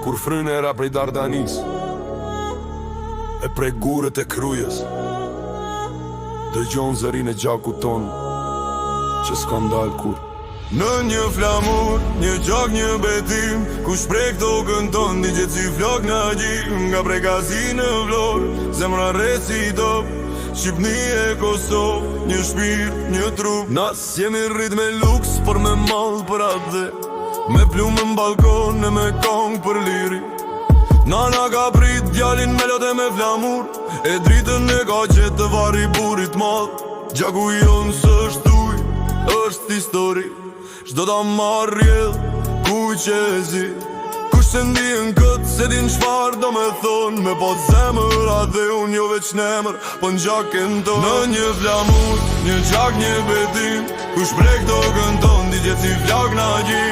Kur fryn era prej Dardanis e prej gurët e krujës, dëgjon zërin e gjakut ton që s'kan dal kur. Në një flamur, një gjak, një betim, ku shprek tokën ton, një gjithë si flok në gjim. Nga prej gazi në vlor, zemra reci top, Shqipni e Kosovë, një shpirt, një trup. Nas jemi rrit me luks, por me mall për atë, me plumë në balkon e me kong për liri. Nana ka prit djalin me lote me flamur, e dritën e ka qetë të vari burit madh. Gjaku jonë s'është uj, është histori, çdo ta marrë rjedh, kuj që e zi. Kush se ndjen këtë, se din çfar do me thonë, me po zemër a dhe unë jo veç nemër, po n'gjakën tonë. Në një flamur, një gjak, një betim, ku shprek tokën tonë, di gjithë si flak në gjim.